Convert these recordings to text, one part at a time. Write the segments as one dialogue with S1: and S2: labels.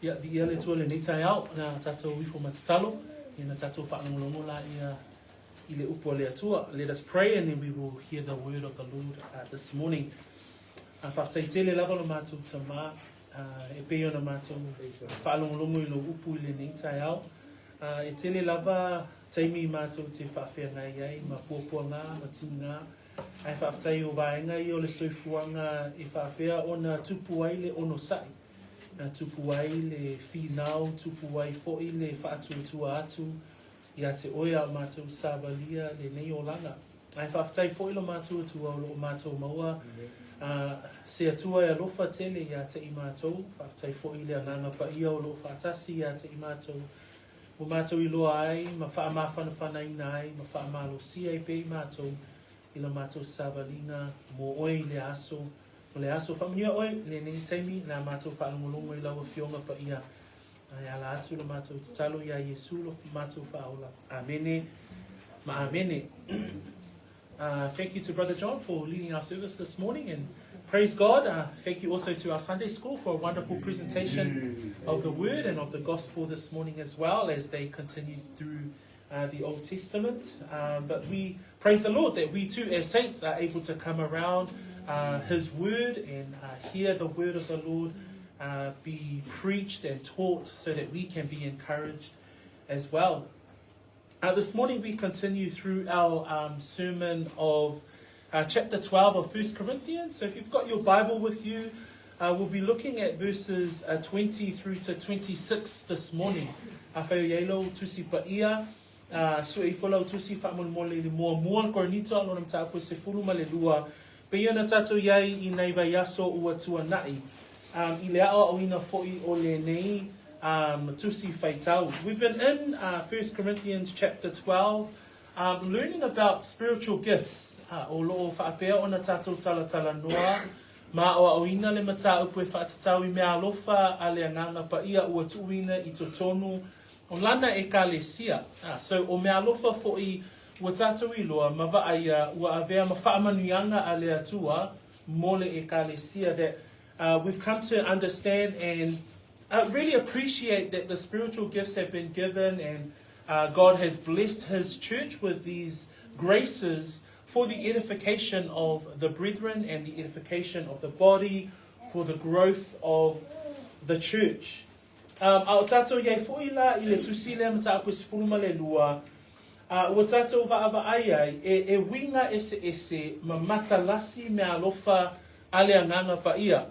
S1: Ia di ia le tua le nei tai au na tatou wifo matatalo ina tatou whaalongolongo la ia I le upo le atua. Let us pray and then we will hear the word of the Lord this morning. Whaftaitele lava lo mātou tama e peo na mātou whaalongolongo I lo upo I le nei tai au. E tele lava taimi mātou te whawhea ngai ai, ma puapua ngā, ma tini ngā. Ai whaftai o vaenga I o le soifuanga e whawhea o na tupu ai le ono sai. Tupu ai le whinau, tupu ai fo'i le whaatuatua atu, ia te oia o mātou sāwalia le nei o langa. Ai whaftai fo'i lo mātou atua o lo mātou maua, se atua e alofa tele ia te I mātou, whaftai fo'i le ananga pa ia o lo whaatasi ia te I mātou. O mātou I loa ai, ma wha whanawhana ina ai, ma wha amalo si ai pe I mātou, I la mātou sāwalinga, mo oi le aso, o le aso whamunia oi, le nei taimi, nā mātou whaalongolongo I laua whionga pa ia. Ai ala atu lo mātou te talo ia Yesu lo mātou whaola. Amene, ma amene. Thank you to Brother John for leading our service this morning and praise God. Thank you also to our Sunday school for a wonderful presentation of the word and of the gospel this morning as well as they continue through the Old Testament. But we praise the Lord that we too as saints are able to come around His word and hear the word of the Lord be preached and taught so that we can be encouraged as well. This morning we continue through our sermon of chapter 12 of 1 Corinthians. So if you've got your Bible with you, we'll be looking at verses 20 through to 26 this morning. Whaiaialo tusi paia, sui wholau tusi whamolmole le mua Korinito, alonam tāpua se fulu ma le lua, peia na tātou iai I nei vai aso ua tuanai. I le awa awina fo'i o le nei tusi whaitau. We've been in 1 Corinthians chapter 12, learning about spiritual gifts. O loo whaapea o na tātou talatala noa, ma o awina le mata upu e whaatatau I mea alofa a le anganga pa ia ua tuina I totonu o lana e ka le sia. So o mea alofa fo'i ua tātou I loa, ma vaaya ua avea ma whaamanuianga a le atua mole e ka le sia that we've come to understand and really appreciate that the spiritual gifts have been given and God has blessed His church with these graces for the edification of the brethren and the edification of the body, for the growth of the church. Ao tātou iei fo'ila I le tusi lea mata apu sifuluma le lua, ua tātou va'ava'ai ai e winga ese ma matalasi mea alofa a le anganga pa ia.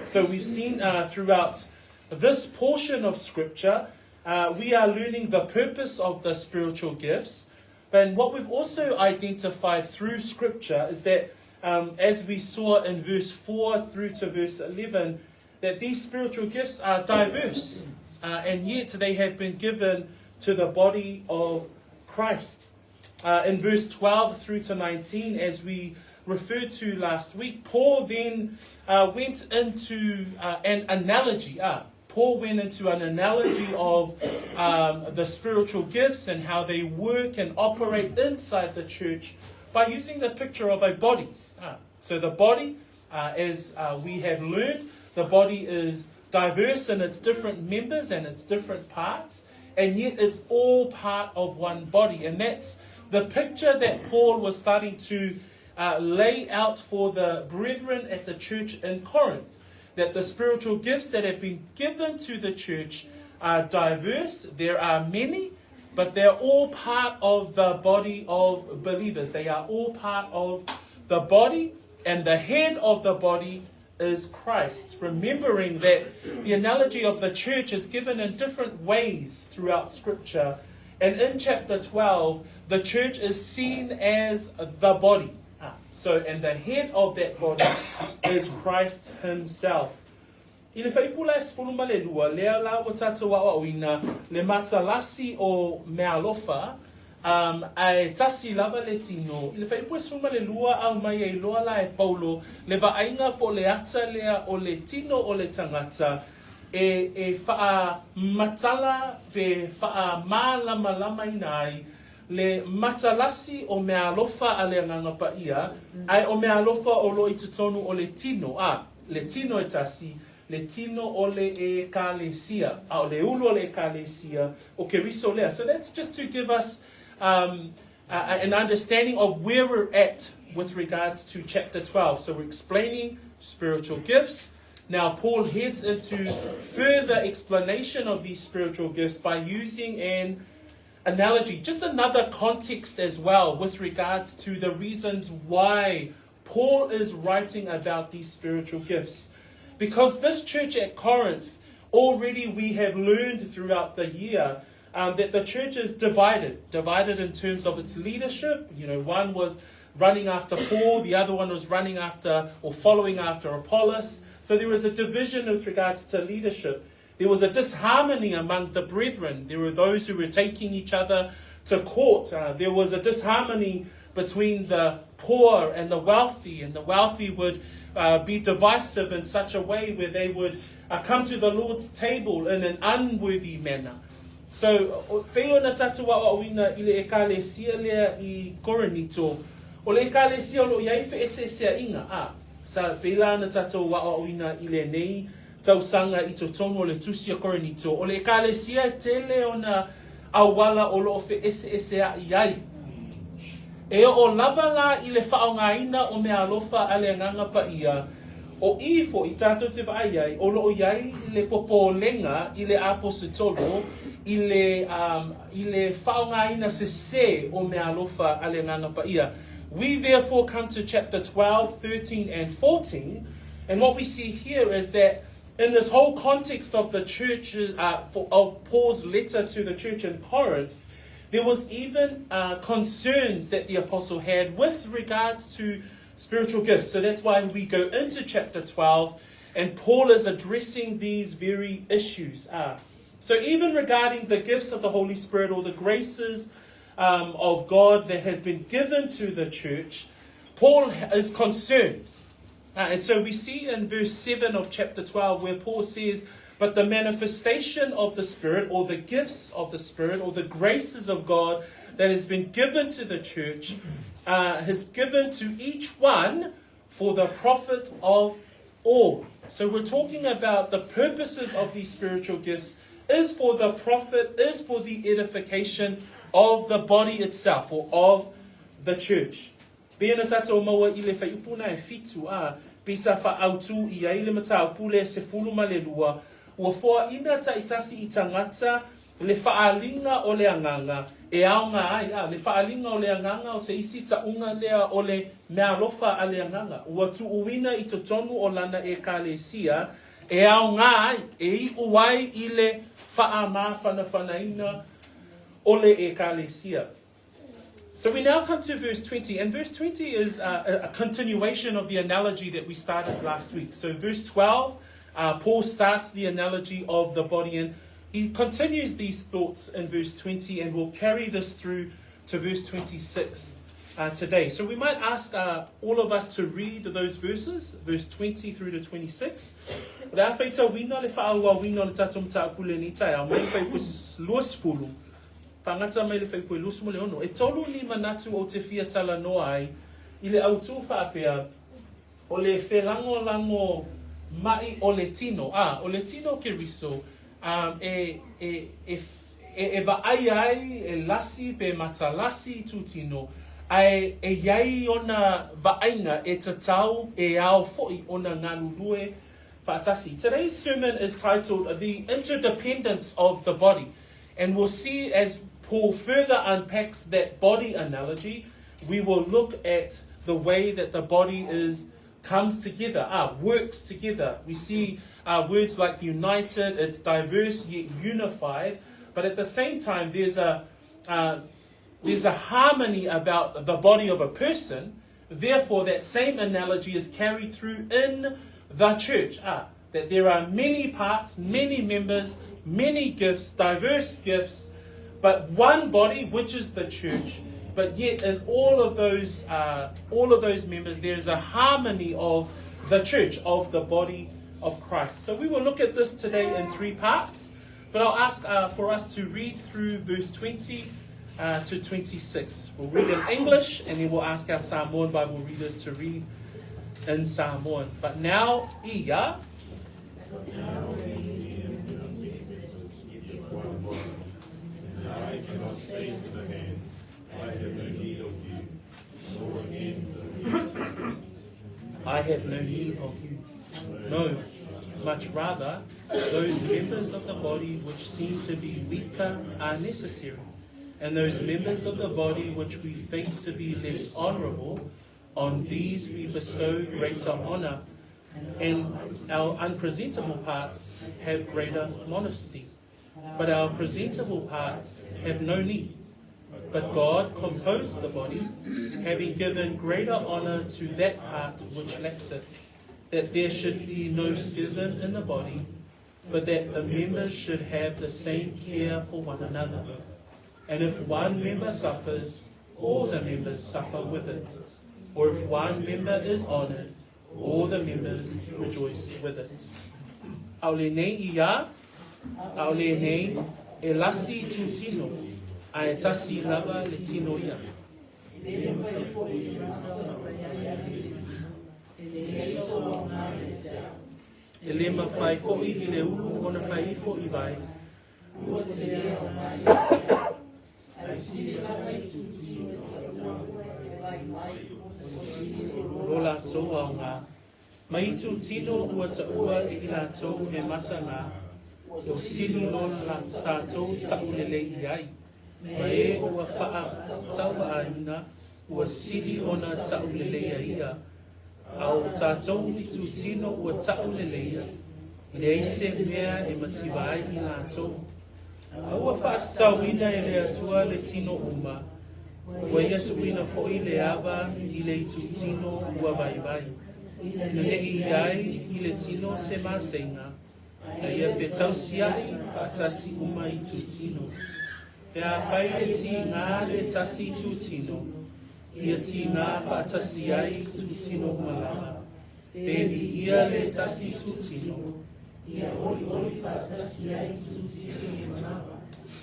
S1: So we've seen throughout this portion of Scripture, we are learning the purpose of the spiritual gifts. But what we've also identified through Scripture is that, as we saw in verse 4 through to verse 11, that these spiritual gifts are diverse, and yet they have been given to the body of Christ. In verse 12 through to 19, as we referred to last week, Paul then went into an analogy. Paul went into an analogy of the spiritual gifts and how they work and operate inside the church by using the picture of a body. So the body, as we have learned, the body is diverse in its different members and its different parts, and yet it's all part of one body. And that's the picture that Paul was starting to lay out for the brethren at the church in Corinth. That the spiritual gifts that have been given to the church are diverse. There are many, but they're all part of the body of believers. They are all part of the body, and the head of the body is Christ. Remembering that the analogy of the church is given in different ways throughout Scripture. And in chapter 12, the church is seen as the body. And the head of that body is Christ Himself. I le whaipula e sifuluma le lua, lea la o tātou awawina, le matalasi o mea alofa, ai tasi lava le tino. I le whaipula e sifuluma le lua au mai e loa la e paulo, le vaainga po le ata lea o le tino o le tangata, e wha matala pe wha malama inai, le matalasi o mea alofa a le anganga pa ia, ai o mea alofa o lo i tutonu o le tino. Le tino e tasi, le tino o le ekalesia, o le ulu o le ekalesia, o Keriso lea. So that's just to give us an understanding of where we're at with regards to chapter 12. So we're explaining spiritual gifts. Now Paul heads into further explanation of these spiritual gifts by using an analogy, just another context as well with regards to the reasons why Paul is writing about these spiritual gifts. Because this church at Corinth, already we have learned throughout the year that the church is divided in terms of its leadership. You know, one was running after Paul, the other one was running after or following after Apollos. So there was a division with regards to leadership. There was a disharmony among the brethren. There were those who were taking each other to court. There was a disharmony between the poor and the wealthy would be divisive in such a way where they would come to the Lord's table in an unworthy manner. So, peo na tatua o wina ile ekalesia lea I Korinito, o le ekalesia lo iai fe esesea inga sa pela na tatua o wina ile nei tausanga I totongo le tusia Korinito, o le ekalesia tele ona awala o lo fe esesea iai. E o lava la I le whaongaina o mea alofa ale nganga pa ia, o ifo I tātou te vai o lo iai le popo lenga I le apositolo, I le whaongaina se o mea alofa ale nganga pa ia. We therefore come to chapter 12, 13 and 14, and what we see here is that in this whole context of the church, of Paul's letter to the church in Corinth, there was even concerns that the apostle had with regards to spiritual gifts. So that's why we go into chapter 12 and Paul is addressing these very issues. So even regarding the gifts of the Holy Spirit or the graces of God that has been given to the church, Paul is concerned. And so we see in verse 7 of chapter 12 where Paul says, but the manifestation of the Spirit or the gifts of the Spirit or the graces of God that has been given to the church has given to each one for the profit of all. So we're talking about the purposes of these spiritual gifts is for the profit, is for the edification of the body itself or of the church. Pena tatou maua I le whaiupuna e fitu pisa whaautu I aile matau pule se fulu malelua ua foa ina ta itasi I tangata le whaalinga o le anganga e aonga ai le whaalinga o le anganga o se isi ta unga lea o le mea lofa a le anganga ua tu uina I totonu o lana e kalesia e aonga ai e I uai I le whaama whanawhanaina o le e kalesia. So we now come to verse 20, and verse 20 is a continuation of the analogy that we started last week. So verse 12, Paul starts the analogy of the body, and he continues these thoughts in verse 20, and we'll carry this through to verse 26 today. So we might ask all of us to read those verses, verse 20 through to 26. Pangata mai le whai koe lusu mo le ono. E tolu ni manatu o te fia tala noa ai, I le autu whaapea, o le felango mai o le tino. O le tino Keriso, e vaai ai, e lasi pe matalasi tu tino, ai e iai ona vaainga e tatau e ao foi ona ngalulue whaatasi. Today's sermon is titled The Interdependence of the Body. And we'll see as Paul further unpacks that body analogy, we will look at the way that the body comes together, works together. We see words like united, it's diverse yet unified, but at the same time there's a harmony about the body of a person. Therefore, that same analogy is carried through in the church. That there are many parts, many members, many gifts, diverse gifts, but one body, which is the church. But yet, in all of those members, there is a harmony of the church, of the body of Christ. So we will look at this today in three parts. But I'll ask for us to read through verse 20 to 26. We'll read in English, and then we'll ask our Samoan Bible readers to read in Samoan. But now, ia
S2: now and in the one body. And I cannot say to the hand, I have no need of you, nor again the hand.
S1: I have no need of you. No, much rather, those members of the body which seem to be weaker are necessary, and those members of the body which we think to be less honourable, on these we bestow greater honour, and our unpresentable parts have greater modesty. But our presentable parts have no need. But God composed the body, having given greater honour to that part which lacks it, that there should be no schism in the body, but that the members should have the same care for one another. And if one member suffers, all the members suffer with it. Or if one member is honoured, all the members rejoice with it. Aole nei ia, aole nei e lasi tu tino, a e tasi lava le tino ia. E le mawhai fo'i I le ulu ona whai fo'i vai. Rola tō au ngā. Mai tu tino ua ta ua I la tō he mata ngā. O sili lola la tātou tau lele I ai. Ma e ua wha taua aina, ua sili ona tau lele ia. Au tātou I tu tino ua tau lele ia. Le eise mea e matiwai I la tō. Aua whaatau ina e le atua le tino uma. Ua ia tuina fo'i le awa I le tu tino ua vai vai. Nune I ai I le tino se masenga. A ia whetau siai whaatasi uma I tu tino. Pea whai le ti ngā le tasi tu tino. Ia ti ngā whaatasi ai tu tino malama. Pevi ia le tasi tu tino. Ia oli whaatasi ai tu tino malama.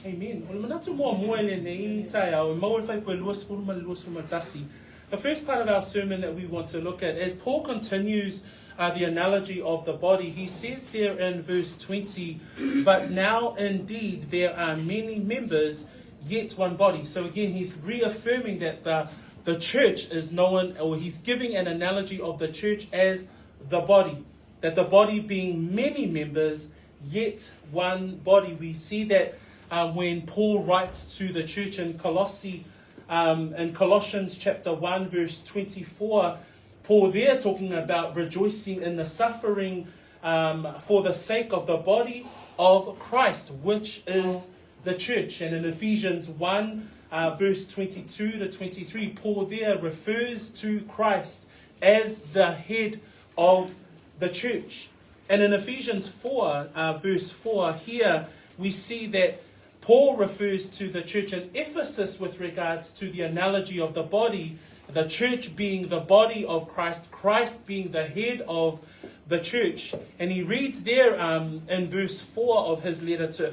S1: Amen. Well, manatu mua mua le nei tai au e mau whai koe luas furuma tasi. The first part of our sermon that we want to look at, as Paul continues the analogy of the body, he says there in verse 20, but now indeed there are many members, yet one body. So again, he's reaffirming that the church is known, or he's giving an analogy of the church as the body. That the body being many members, yet one body. We see that when Paul writes to the church in Colossians chapter 1 verse 24, Paul there talking about rejoicing in the suffering for the sake of the body of Christ, which is the church. And in Ephesians 1 verse 22 to 23, Paul there refers to Christ as the head of the church. And in Ephesians 4 verse 4 here, we see that Paul refers to the church in Ephesus with regards to the analogy of the body, the church being the body of Christ, Christ being the head of the church. And he reads there in verse 4 of his letter to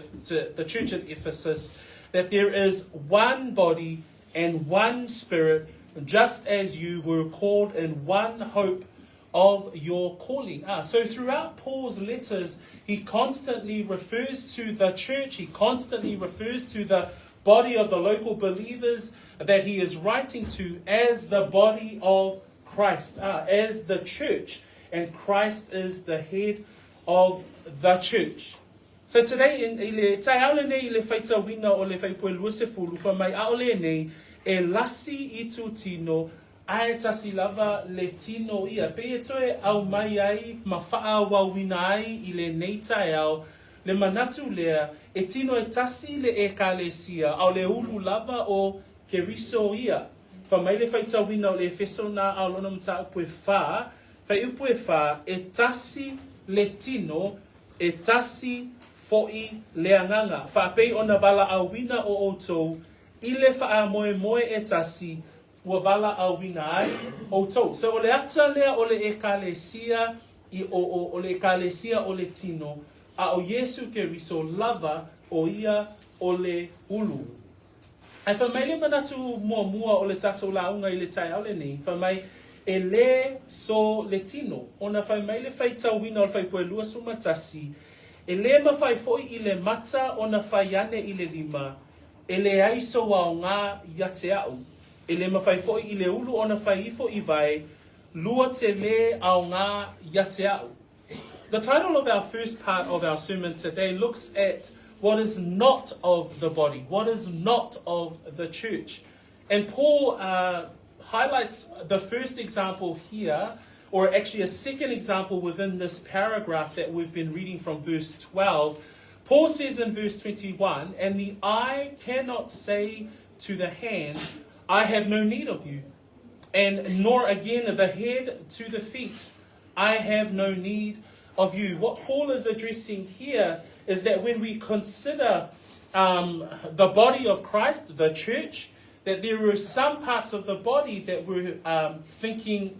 S1: the church in Ephesus that there is one body and one spirit, just as you were called in one hope of your calling. So throughout Paul's letters, he constantly refers to the church, he constantly refers to the body of the local believers that he is writing to as the body of Christ, as the church, and Christ is the head of the church. So today, tai aole nei le whaita wina o le whaipoe luase fulu, whamai aole nei e lasi I tu tino, ae tasi lava le tino ia. Pe e toe au mai ai, ma whaa wawina ai I le nei tai au, le manatu lea, e tino e tasi le e kalesia, au le ulu lava o Keriso ia. Whamai le whaita wina o le feso na au lona mta upue wha, whai upue wha, e tasi le tino, e tasi fo'i le anganga. Whapei ona wala au wina o outou, I le wha moe moe e tasi, ua wala au wina ai o tau. So o le ata lea o le ekalesia o le ekalesia o le tino, a o Yesu Keriso lava o ia o le ulu. Ai whamai le manatu mua o le tatou launga I le tai au le nei, whamai e le so le tino. Ona whai mai le whai tauina o le whai poe lua sumatasi. E le mawhai foi I le mata ona whai ane I le lima. E le aiso wao ngā iate au. E le mawhai foi I le ulu ona whai ifo I vai. Lua te le au ngā iate au. The title of our first part of our sermon today looks at what is not of the body, what is not of the church. And Paul highlights the first example here, or actually a second example within this paragraph that we've been reading from verse 12. Paul says in verse 21, and the eye cannot say to the hand, I have no need of you. And nor again the head to the feet, I have no need of you. What Paul is addressing here is that when we consider the body of Christ, the church, that there were some parts of the body that were thinking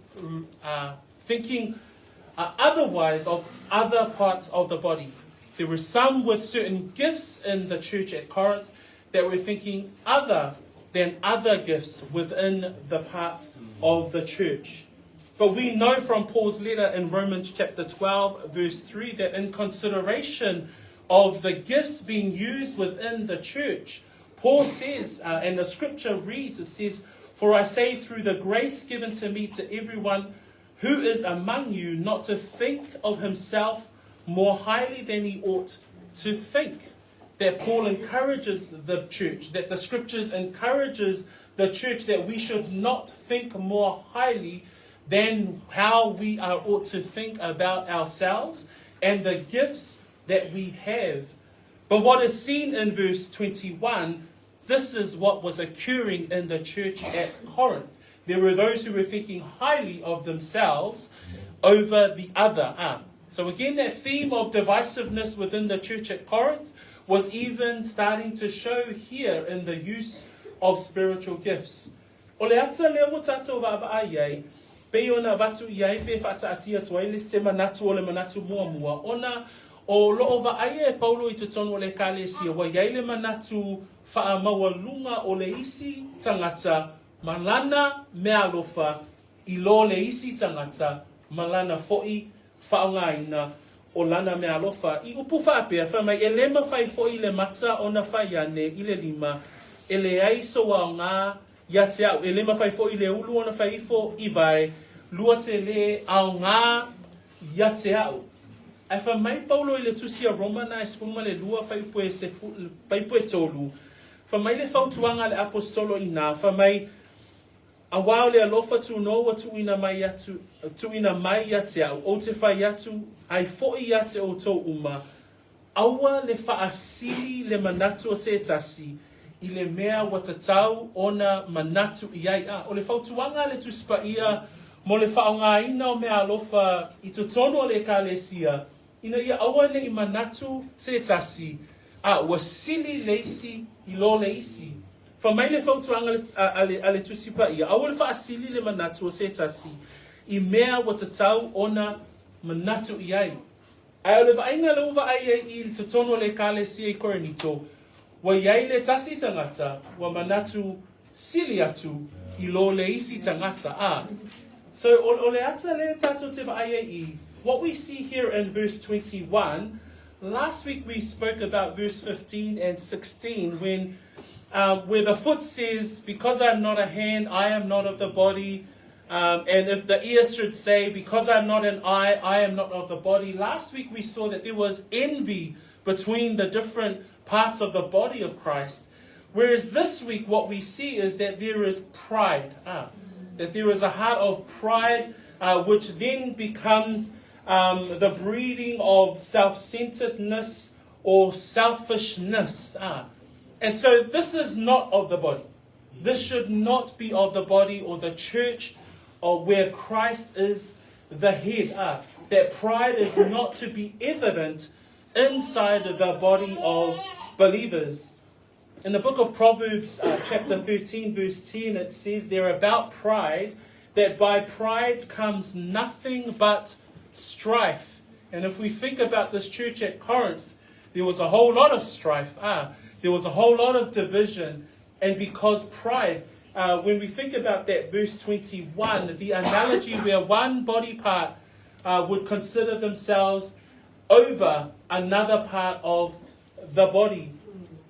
S1: otherwise of other parts of the body. There were some with certain gifts in the church at Corinth that were thinking other than other gifts within the parts of the church. But we know from Paul's letter in Romans chapter 12, verse 3, that in consideration of the gifts being used within the church, Paul says, and the scripture reads, it says, for I say through the grace given to me to everyone who is among you, not to think of himself more highly than he ought to think. That Paul encourages the church, that the scriptures encourages the church that we should not think more highly than how we ought to think about ourselves and the gifts that we have. But what is seen in verse 21, this is what was occurring in the church at Corinth. There were those who were thinking highly of themselves over the other. So again, that theme of divisiveness within the church at Corinth was even starting to show here in the use of spiritual gifts. O le ata leo mo tātou wa'awaa iai, pe ona watu iai pe whaataatia tuai le se manatu o le manatu mua. Ona o loo wa'aia e Paulo I te tonu o le kālesia, wa iai le manatu whaamaua lunga o le isi tangata, malana mea alofa, I lo le isi tangata, malana fo'i whaongaina, o lana mea alofa. I upu whaapea, whamai e le mawhai fo'i le mata o na whai ane I le lima, e le aiso wa ngā ia te au, e le mawhai fo'i le ulu o na whai ifo I vai, lua te le au ngā ia te au. Ai whamai Paulo I le tusia Romana e spuma le lua whaipue tolu, whamai le whautuanga le apostolo I nā, whamai a wao le alofa tu no wa tuina mai ia te au, o te whai atu, ai fo'i ia te o tō uma, aua le whaasili le manatu o se tasi, I le mea wa tatau ona manatu I ai a. O le whautuanga le tuspa ia, mo le whaongaina o mea alofa I tutono o le kālesia, ina ia aua le I manatu se tasi, a wa sili leisi I lo leisi. Whamai le whautuanga ale tusipa ia, aua le whaasili le manatu o se tasi, I mea wa tatau ona manatu I ai. Ai o le vainga le uva ai I te tono le kālesia I Korinito, wa iai le tasi tangata, wa manatu sili atu I lo le isi tangata. So o le ata le tato te vaai what we see here in verse 21, last week we spoke about verse 15 and 16 when where the foot says, because I am not a hand, I am not of the body. And if the ear should say, because I'm not an eye, I am not of the body. Last week we saw that there was envy between the different parts of the body of Christ. Whereas this week what we see is that there is pride. That there is a heart of pride, which then becomes the breeding of self-centeredness or selfishness. And so this is not of the body. This should not be of the body or the church or where Christ is the head. That pride is not to be evident inside the body of believers. In the book of Proverbs, chapter 13, verse 10, it says there about pride, that by pride comes nothing but strife. And if we think about this church at Corinth, there was a whole lot of strife. There was a whole lot of division. And because pride, when we think about that verse 21, the analogy where one body part would consider themselves over another part of the body.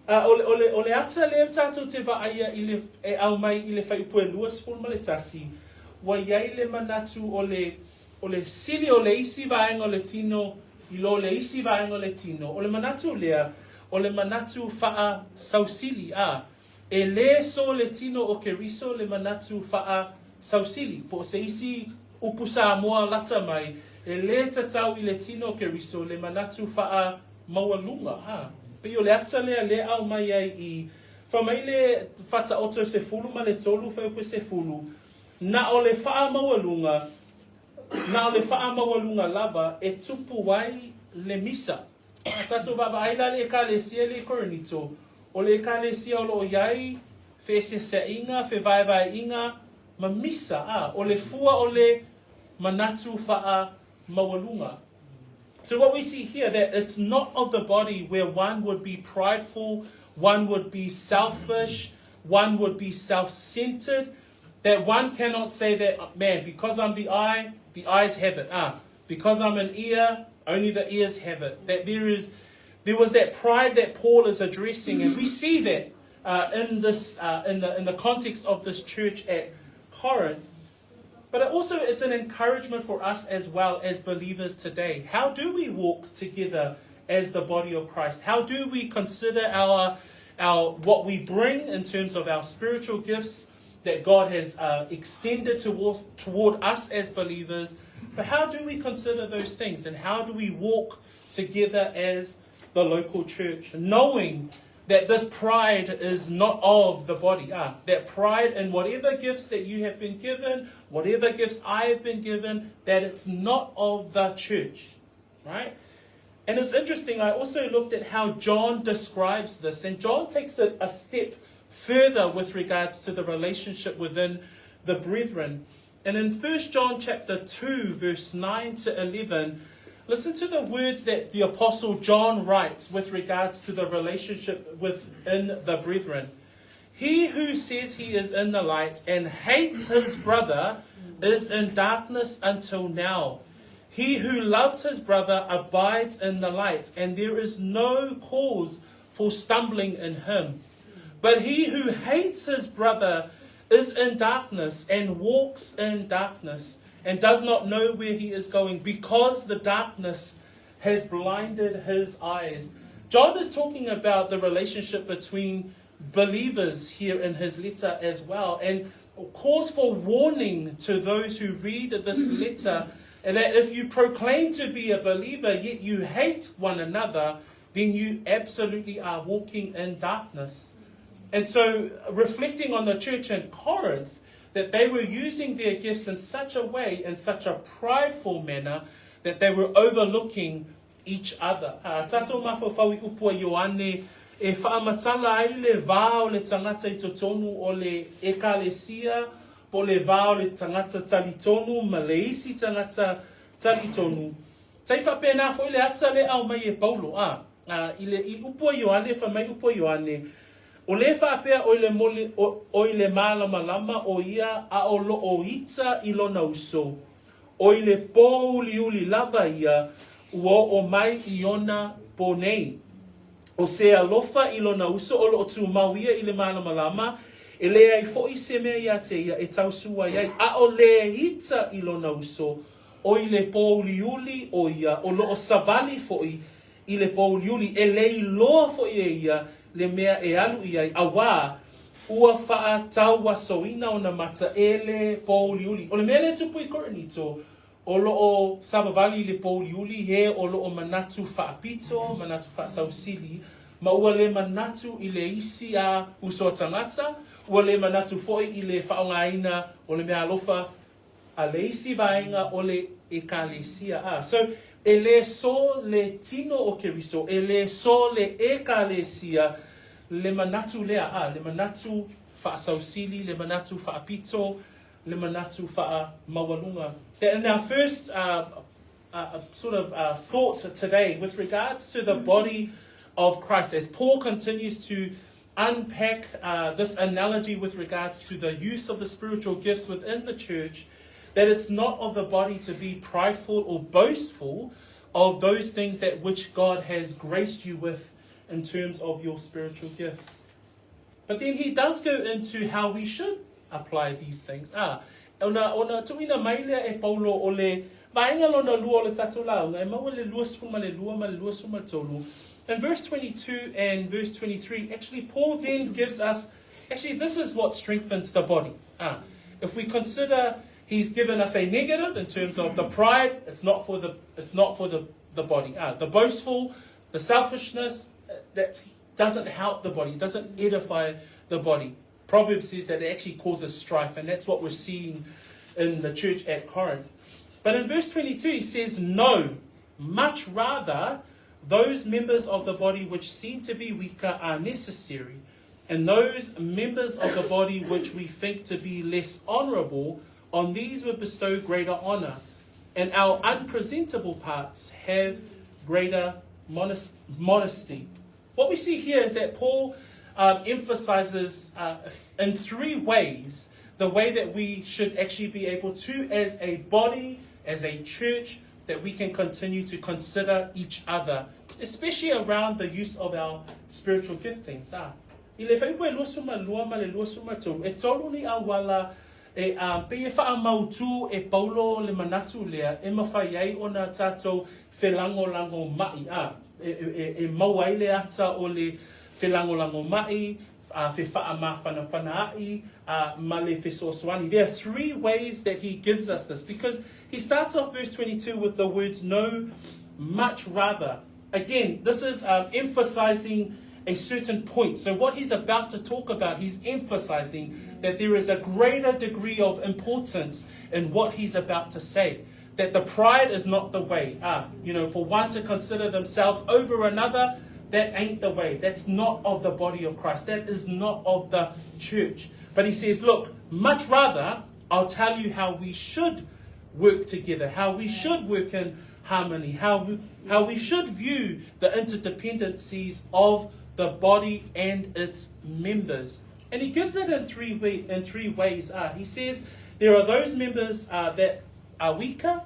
S1: Ole ata le tātou te vaaia e au mai I le whaipue luas fulma le tasi, wa iai le manatu ole sili o le isi vaenga o le tino, I lo le isi vaenga o le tino. O le manatu lea, o le manatu faa sausili e le so le tino o Keriso le manatu faa sausili. Po se isi upusa moa lata mai, e le tatau I le tino o Keriso le manatu faa maualunga. Pe o le ata lea le au mai ai I whamai le fata oto se fulu ma le tolu whaupe se fulu. Na o le faa maualunga lava e tupu wai le misa. Tato baba aila le ekalesia le Korinito. O le ekalesia o lo iai fe se inga, fe vai inga ma misa. O le fua o le manatu faa mawalunga. So what we see here, that it's not of the body where one would be prideful, one would be selfish, one would be self-centered, that one cannot say that, man, because I'm the eyes have it. Because I'm an ear, only the ears have it. That there was that pride that Paul is addressing, and we see that in the context of this church at Corinth. But also it's an encouragement for us as well as believers today. How do we walk together as the body of Christ? How do we consider our what we bring in terms of our spiritual gifts that God has extended toward us as believers? But how do we consider those things, and how do we walk together as the local church, knowing that this pride is not of the body? That pride in whatever gifts that you have been given, whatever gifts I have been given, that it's not of the church, right? And it's interesting, I also looked at how John describes this, and John takes it a step further with regards to the relationship within the brethren. And in 1 John chapter 2, verse 9 to 11, listen to the words that the Apostle John writes with regards to the relationship within the brethren. He who says he is in the light and hates his brother is in darkness until now. He who loves his brother abides in the light, and there is no cause for stumbling in him. But he who hates his brother is in darkness and walks in darkness, and does not know where he is going, because the darkness has blinded his eyes. John is talking about the relationship between believers here in his letter as well, and cause for warning to those who read this letter, and that if you proclaim to be a believer yet you hate one another, then you absolutely are walking in darkness. And so, reflecting on the church in Corinth, that they were using their gifts in such a way, in such a prideful manner, that they were overlooking each other. Tato mawhawhawi upua Ioane, e whaamatala ai le vāo le tangata I totonu o le ekalesia, po le vāo le tangata talitonu, ma le isi tangata talitonu. Tai whapena fo le ata le au mai e Paulo. I upua Ioane, whamai upua Ioane, o le whapea o le malama o ia a o lo o ita I lona uso. O le pō uli lava ia ua o mai I ona pōnei. O se alofa I lona uso o lo o tu mauia I le malama e le ai fo I se mea ia te ia e tausua iai. A o le ita I lona uso o le pō uli o ia o lo o savali fo I le pō uli e le loa fo ia le mea e alu iai a wā ua wha tau wasoina o na mata e le pōliuli. O le mea le tupu I Korinito, o lo o savavali le pōliuli he o lo o manatu whaapito, manatu whaasausili, ma ua le manatu I le isi a uso tangata, ua le manatu foi I le whaongaina o le mea alofa a le isi vaenga o le ekalesia. So, e le so le tino o Keriso, e le so le ekalesia, le manatu lea le manatu whaasausili, le manatu whaapito, le manatu whaamawalunga. In our first thought today with regards to the body of Christ, as Paul continues to unpack this analogy with regards to the use of the spiritual gifts within the church, that it's not of the body to be prideful or boastful of those things that which God has graced you with in terms of your spiritual gifts. But then he does go into how we should apply these things. Ona tuina mailea e Paulo o le vaenga lona lua o le tatu lau, ngai maua le lua sfuma le lua ma le lua suma tolu. In verse 22 and verse 23, actually Paul then gives us, actually this is what strengthens the body. If we consider he's given us a negative in terms of the pride, it's not for the body. The boastful, the selfishness, that doesn't help the body, doesn't edify the body. Proverbs says that it actually causes strife, and that's what we're seeing in the church at Corinth. But in verse 22, he says, no, much rather, those members of the body which seem to be weaker are necessary, and those members of the body which we think to be less honourable, on these we bestow greater honour, and our unpresentable parts have greater modesty. What we see here is that Paul emphasizes in three ways the way that we should actually be able to, as a body, as a church, that we can continue to consider each other, especially around the use of our spiritual giftings. I le whaipo e losuma lua ma le losuma tau, e tolu ni awala e pe e wha mautu e Paulo le manatu lea, e mawhai ona tātou felagolagoma'i. E mauai le ata o le felagolagoma'i, fe wha mawhanawhanai, ma le fesoaswani. There are three ways that he gives us this, because he starts off verse 22 with the words no, much rather. Again, this is emphasizing a certain point. So what he's about to talk about, he's emphasizing that there is a greater degree of importance in what he's about to say. That the pride is not the way. For one to consider themselves over another, that ain't the way. That's not of the body of Christ. That is not of the church. But he says, look, much rather, I'll tell you how we should work together, how we should work in harmony, how we should view the interdependencies of the body and its members. And he gives it in three ways. He says there are those members that are weaker,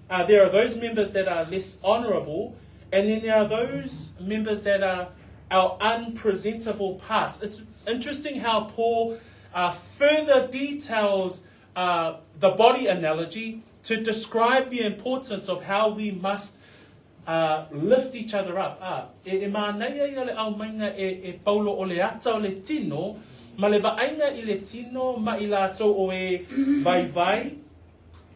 S1: there are those members that are less honourable, and then there are those members that are our unpresentable parts. It's interesting how Paul further details the body analogy to describe the importance of how we must lift each other up. E mānaia i le au mainga e Paulo o le ata o le tino, ma le vaainga i le tino ma i lātou o e vai,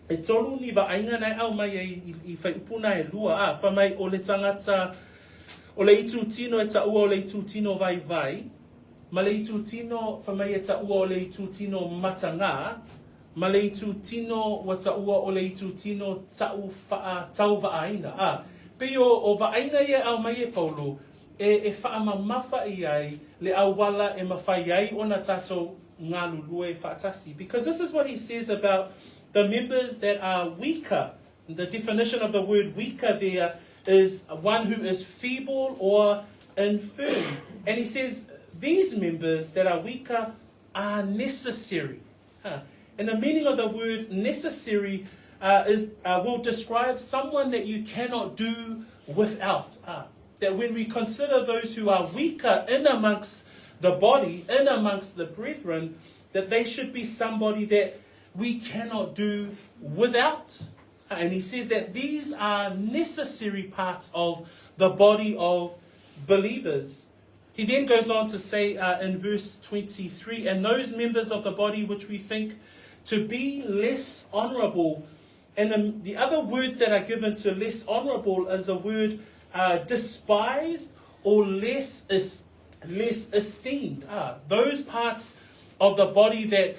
S1: e tolu ni vaainga nei au mai i whaipuna e lua, whamai o le tangata, o le itu tino e taua o le itu tino vai, ma le itu tino whamai e taua o le itu tino matanga, ma le itu tino wa taua o le itu tino tau vaaina. Peo o vaaina ia au mai e Paulo, e whaamamafa i ai, le au wala e mawhai ai o na tātou ngā lulue whaatasi. Because this is what he says about the members that are weaker. The definition of the word weaker there is one who is feeble or infirm. And he says these members that are weaker are necessary. And the meaning of the word necessary will describe someone that you cannot do without. That when we consider those who are weaker in amongst the body, in amongst the brethren, that they should be somebody that we cannot do without. And he says that these are necessary parts of the body of believers. He then goes on to say in verse 23, and those members of the body which we think to be less honourable. And the other words that are given to less honourable is a word despised or less esteemed. Those parts of the body that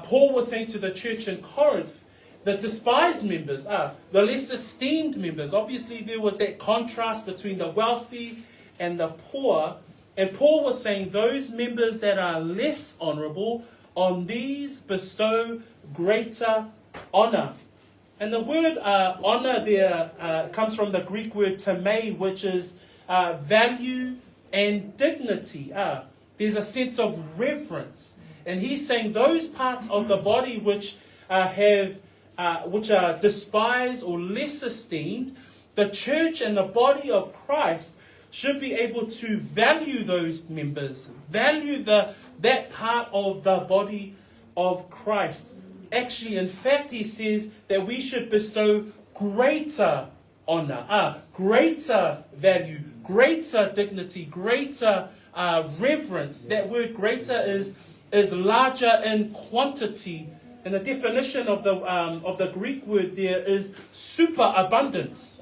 S1: Paul was saying to the church in Corinth, the despised members, the less esteemed members. Obviously, there was that contrast between the wealthy and the poor. And Paul was saying those members that are less honourable, on these bestow greater honour. And the word honour there comes from the Greek word tame, which is value and dignity. there's a sense of reverence. And he's saying those parts of the body which are despised or less esteemed, the church and the body of Christ should be able to value those members, value that part of the body of Christ. Actually, in fact, he says that we should bestow greater honor, greater value, greater dignity, greater reverence. That word greater is larger in quantity. And the definition of the Greek word there is superabundance.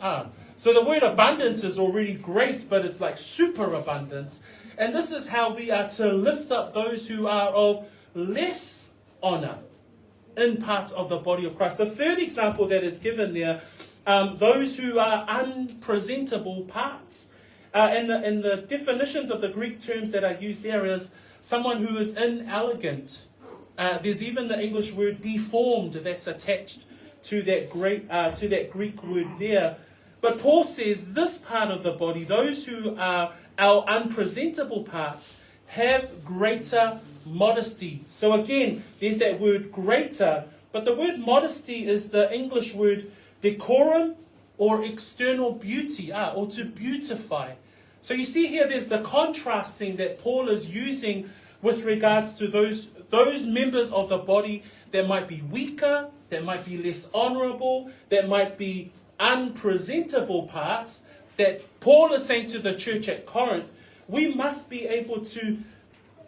S1: So the word abundance is already great, but it's like superabundance. And this is how we are to lift up those who are of less honor in parts of the body of Christ. The third example that is given there, those who are unpresentable parts. And the definitions of the Greek terms that are used there is someone who is inelegant. There's even the English word deformed that's attached to that Greek word there. But Paul says this part of the body, those who are our unpresentable parts, have greater modesty. So again, there's that word greater, but the word modesty is the English word decorum or external beauty, or to beautify. So you see here there's the contrasting that Paul is using with regards to those members of the body that might be weaker, that might be less honorable, that might be unpresentable parts, that Paul is saying to the church at Corinth, we must be able to,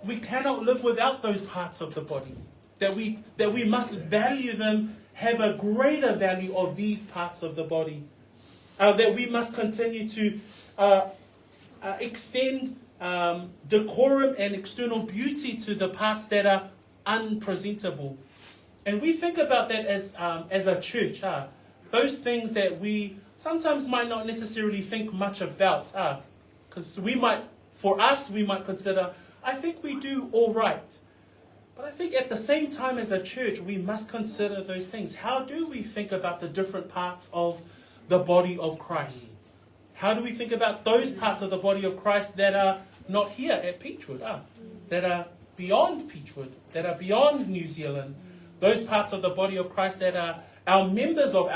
S1: we cannot live without those parts of the body. That we must value them, have a greater value of these parts of the body. That we must continue to extend decorum and external beauty to the parts that are unpresentable. And we think about that as a church. Those things that we sometimes might not necessarily think much about. Because we might consider, I think we do all right. But I think at the same time as a church, we must consider those things. How do we think about the different parts of the body of Christ? How do we think about those parts of the body of Christ that are not here at Peachwood, that are beyond Peachwood, that are beyond New Zealand, those parts of the body of Christ that are our members of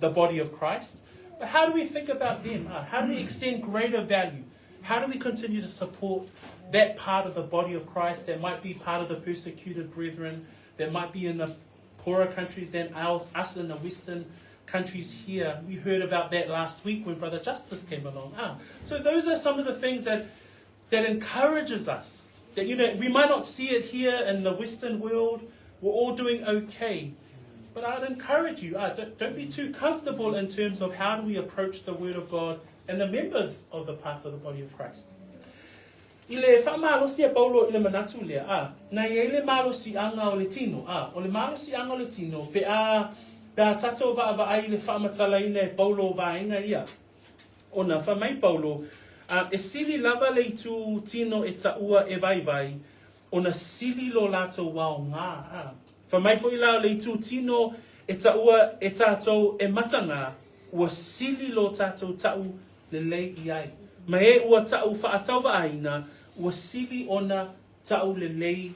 S1: the body of Christ? But how do we think about them? How do we extend greater value? How do we continue to support that part of the body of Christ that might be part of the persecuted brethren, that might be in the poorer countries than us in the Western countries here? We heard about that last week when Brother Justice came along. So those are some of the things that encourages us. That, we might not see it here in the Western world. We're all doing okay. But I'd encourage you, don't be too comfortable in terms of how do we approach the Word of God and the members of the parts of the body of Christ. I le whaamalosi a Paulo I le manatu lea, na i le malosi anga o le tino, o le malosi anga o le tino, pe a tatou vaavai le whaamatalaina e Paulo vaenga ia. Ona whamai Paulo, e sili lava le itu tino e taua e vai, ona sili lo lato wao ngā. Whamai fo i lao le itu tino e taua e tatou e matanga, ua sili lo tatou tau le lei iai. Ma e ua tau whaatau vaaina, ua sili ona tau le lei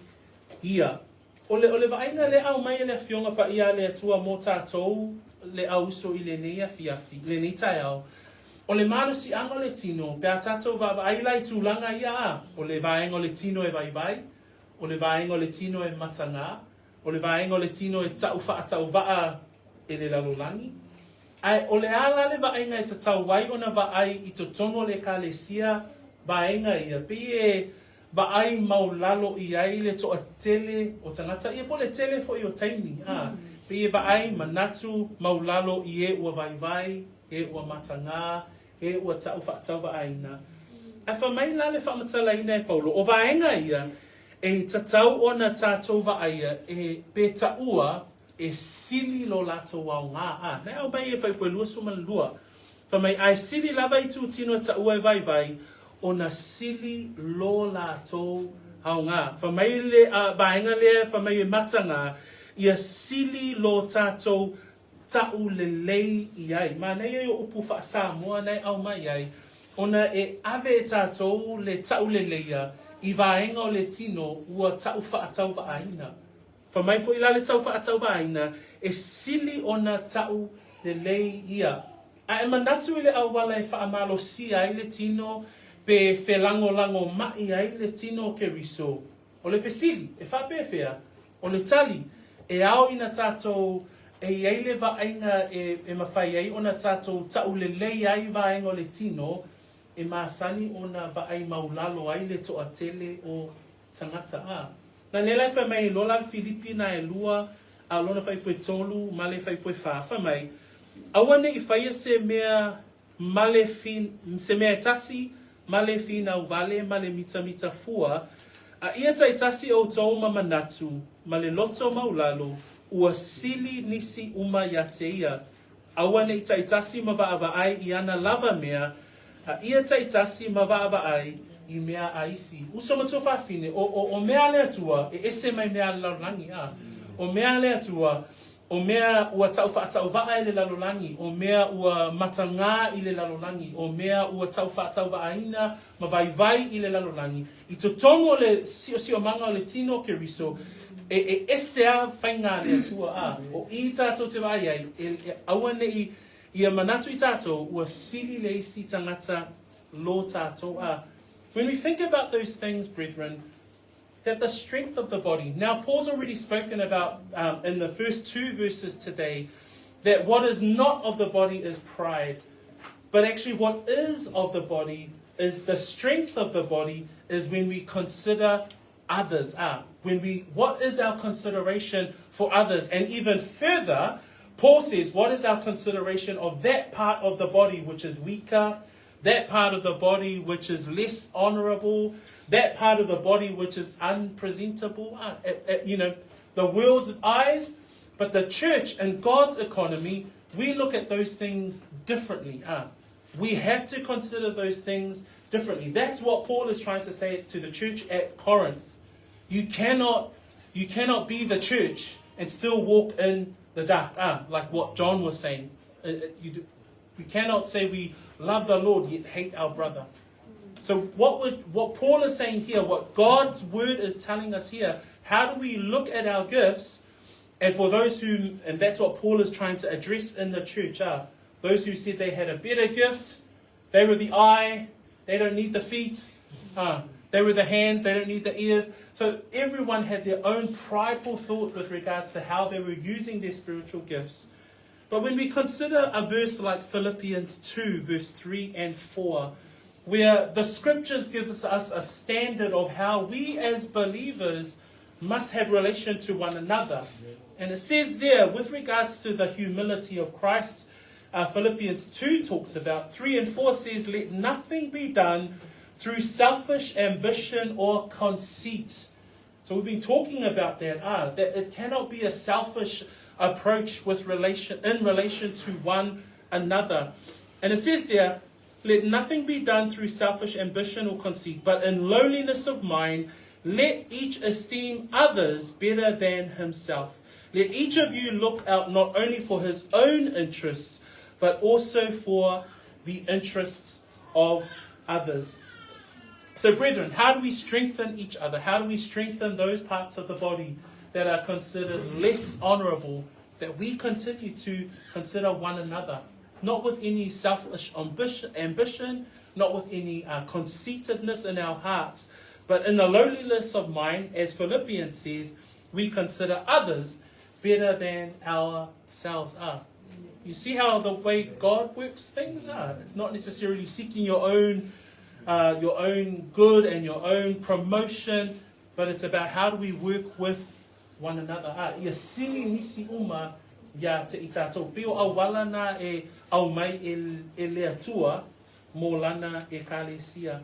S1: ia. O le vaenga le au mai le fionga pa ia le atua mo tatou le au so I le nei afiafi, le nei tai au. O le malusi anga le tino, pe a tatou vai lai tūlanga ia. O le vaenga le tino e vai, o le vaenga le tino e matanga, o le vaenga le tino e tau whaatau vaa e le lalolangi. Ai, o le ala le vaenga e tatau wai ona vaai I to tono le kalesia vaenga ia. Pe e vaai maulalo I ai le to a tele o tangata. Ia po le tele fo I o taimi. Pe e vaai manatu maulalo I e ua vai, e ua matanga, e ua tau whaatau vaaina. A whamai la le whaamatalaina e Paulo. O vaenga ia, e tatau ona tātou vaaia, e pe taua, e sili lo lato wao ngā. Nei au mai e whaipoe lua suman lua. Whamai ai sili lava I tū tino ta ua e vai, o na sili lo lato hao ngā. Whamai le vaenga lea, whamai e matanga, ia sili lo tātou tau le lei iai. Ma nei e o upu wha Samoa nei au mai ai, ona e ave tātou le tau le leia, I vaenga o le tino ua tau whaatau vaaina. Whamai fo ila le tau whaatau vaaina e sili o na tau le lei ia. A e manatu i le awala e whaamalo si ai le tino pe felagolagoma'i ai le tino keriso. O le fesili, e whapewhea, o le tali, e ao ina tātou e iei le vaenga e mawhai ai o na tātou tau le lei ai vaenga o le tino e maasani o na vaai maulalo ai le toa tele o tangata a. Na nela e whamai lola le Filipi na e lua a lona whai poe tolu ma le whai poe whawhamai. Awane i whaia se mea male fin, se mea tasi male fina au vale male mita fua a ia tai tasi o tau manatu ma le loto maulalo ua sili nisi uma ya te ia. Awane i tai tasi ma vaava ai i ana lava mea a ia tai tasi ma vaava ai i mea aisi. Uso matua whawhine o mea lea tua e ese mai mea laulangi a. O mea lea tua o mea ua tau whaatau vaa i le lalolangi, o mea ua matanga i le lalolangi, o mea ua tau whaatau vaaina ma vai i le lalolangi. I to tongo le sio manga o le tino keriso, e esea whainga lea tua a. O i tātou te vai ai, awane i a manatu i tātou, ua sili le isi tangata lo tātou a. When we think about those things, brethren, that the strength of the body. Now, Paul's already spoken about in the first 2 verses today that what is not of the body is pride. But actually what is of the body is the strength of the body is when we consider others. What is our consideration for others? And even further, Paul says, what is our consideration of that part of the body which is weaker, that part of the body which is less honorable, that part of the body which is unpresentable, the world's eyes, but the church and God's economy, we look at those things differently. We have to consider those things differently. That's what Paul is trying to say to the church at Corinth. You cannot be the church and still walk in the dark, like what John was saying. We cannot say we love the Lord yet hate our brother. So what Paul is saying here, what God's word is telling us here, how do we look at our gifts? And for those who, and that's what Paul is trying to address in the church, those who said they had a better gift, they were the eye, they don't need the feet, they were the hands, they don't need the ears. So everyone had their own prideful thought with regards to how they were using their spiritual gifts. But when we consider a verse like Philippians 2, verse 3 and 4, where the scriptures give us a standard of how we as believers must have relation to one another. And it says there, with regards to the humility of Christ, Philippians 2 talks about, 3 and 4 says, let nothing be done through selfish ambition or conceit. So we've been talking about that it cannot be a selfish approach in relation to one another. And it says there, let nothing be done through selfish ambition or conceit, but in lowliness of mind, let each esteem others better than himself. Let each of you look out not only for his own interests, but also for the interests of others. So, brethren, how do we strengthen each other? How do we strengthen those parts of the body that are considered less honorable, that we continue to consider one another? Not with any selfish ambition, not with any conceitedness in our hearts, but in the lowliness of mind, as Philippians says, we consider others better than ourselves are. You see how the way God works things are? It's not necessarily seeking your own good and your own promotion, but it's about how do we work with one another. Ia sili nisi uma ia te itatou. Pio au walana e au mai e lea tua mō lana e kālesia.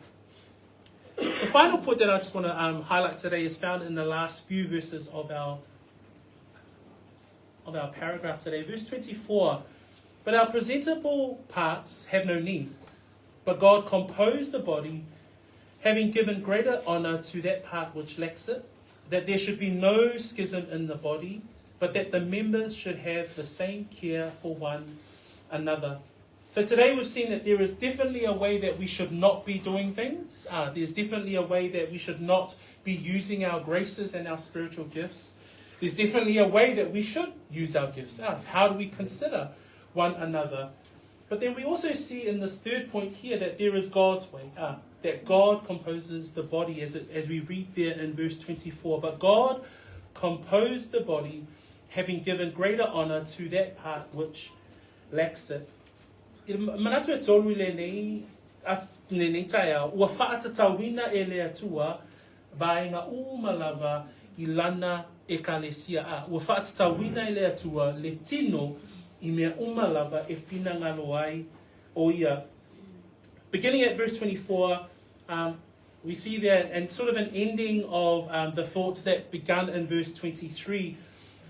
S1: The final point that I just want to highlight today is found in the last few verses of our paragraph today. Verse 24. But our presentable parts have no need. But God composed the body, having given greater honor to that part which lacks it, that there should be no schism in the body, but that the members should have the same care for one another. So today we've seen that there is definitely a way that we should not be doing things. There's definitely a way that we should not be using our graces and our spiritual gifts. There's definitely a way that we should use our gifts. How do we consider one another? But then we also see in this third point here that there is God's way. That God composes the body as we read there in verse 24. But God composed the body, having given greater honour to that part which lacks it. Manatu e tolu le nei tai au, ua whaatatawina e lea tua, vaenga umalava I lana e kalesia a. Ua whaatatawina e lea tua, le tino I mea umalava e whina ngalo ai o ia. Beginning at verse 24, we see that, and sort of an ending of the thoughts that began in verse 23,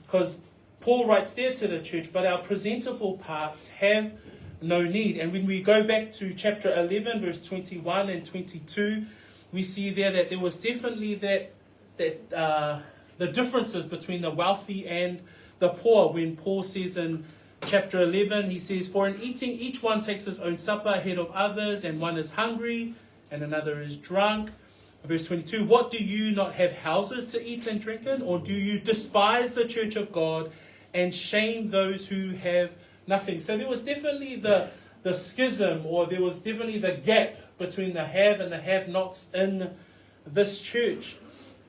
S1: because Paul writes there to the church, but our presentable parts have no need. And when we go back to chapter 11, verse 21 and 22, we see there that there was definitely the differences between the wealthy and the poor. When Paul says in chapter 11, he says, for in eating, each one takes his own supper ahead of others, and one is hungry, and another is drunk. Verse 22, what do you not have houses to eat and drink in? Or do you despise the church of God and shame those who have nothing? So there was definitely the schism, or there was definitely the gap between the have and the have-nots in this church.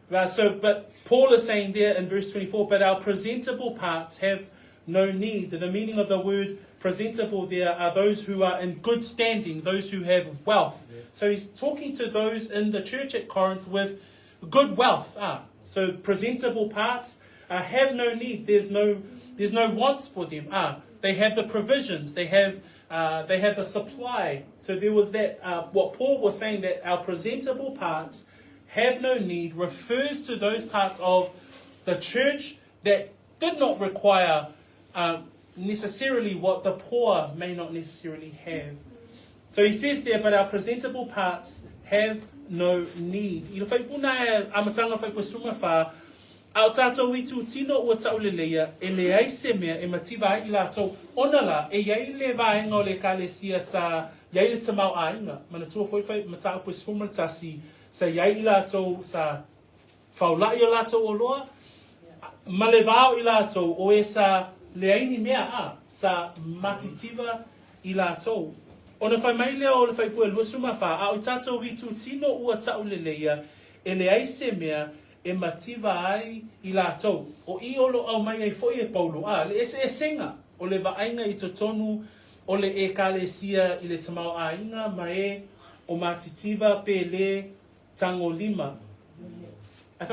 S1: But Paul is saying there in verse 24, but our presentable parts have no need. The meaning of the word presentable there are those who are in good standing, those who have wealth. Yeah. So he's talking to those in the church at Corinth with good wealth. So presentable parts have no need. There's no wants for them. They have the provisions. They have the supply. So there was that. What Paul was saying, that our presentable parts have no need, refers to those parts of the church that did not require necessarily what the poor may not necessarily have. So he says there, but our presentable parts have no need. I whai puna amatanga whai pasuma wha, au tātou I tu tino ua taulelea, e le aise mea e matiwa I lātou onala, e iei le vaenga o le kalesia sa iei le tamau ainga. Mana tua whai matau pasuma tasi sa iei lātou sa whaulai o lātou o loa, ma le vāo I lātou o e sa leaini mea sa matitiwa I lātou. Ona whai mai lea o le whai pua luasuma wha, a o tātou I tu tino ua taulelea, e le aise mea e matiwa ai I lātou. O I olo au mai ai foi e paulo, le ese e senga, o le vaenga I totonu, o le e kalesia I le tamau ainga, ma e o matitiwa pe le tango lima. In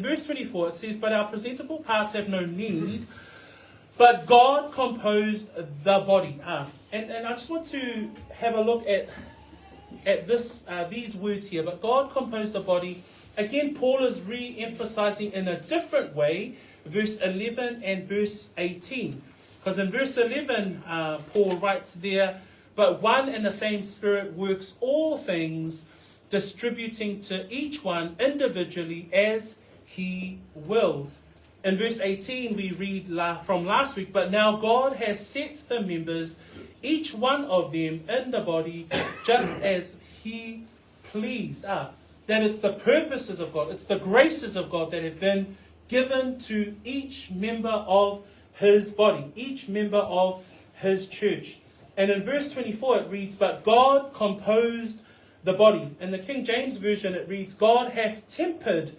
S1: verse 24 it says, but our presentable parts have no need, but God composed the body. And I just want to have a look at these words here. But God composed the body. Again, Paul is re-emphasizing in a different way verse 11 and verse 18. Because in verse 11, Paul writes there, but one and the same Spirit works all things, distributing to each one individually as he wills. In verse 18 we read from last week, but now God has set the members, each one of them in the body, just as he pleased. That it's the purposes of God, it's the graces of God that have been given to each member of his body, each member of his church. And in verse 24 it reads, but God composed the body. In the King James Version it reads, God hath tempered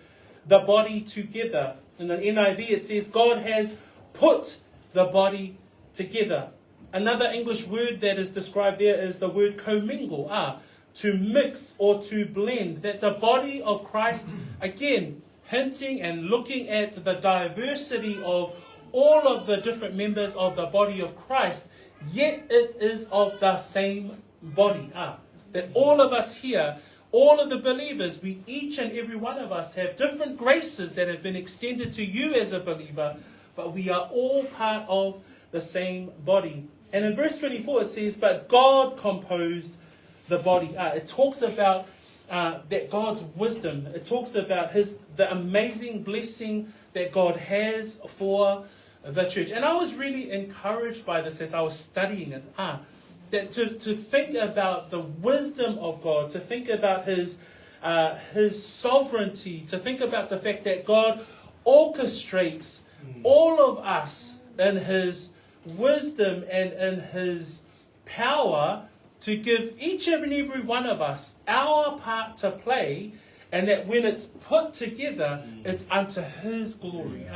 S1: the body together. In the NIV it says, God has put the body together. Another English word that is described there is the word commingle, to mix or to blend. That the body of Christ, again, hinting and looking at the diversity of all of the different members of the body of Christ, yet it is of the same body. That all of us here, all of the believers, we each and every one of us have different graces that have been extended to you as a believer, but we are all part of the same body. And in verse 24 it says, but God composed the body. It talks about that God's wisdom. It talks about the amazing blessing that God has for the church. And I was really encouraged by this as I was studying it. That to think about the wisdom of God, to think about His sovereignty, to think about the fact that God orchestrates all of us in His wisdom and in His power to give each and every one of us our part to play, and that when it's put together, it's unto His glory.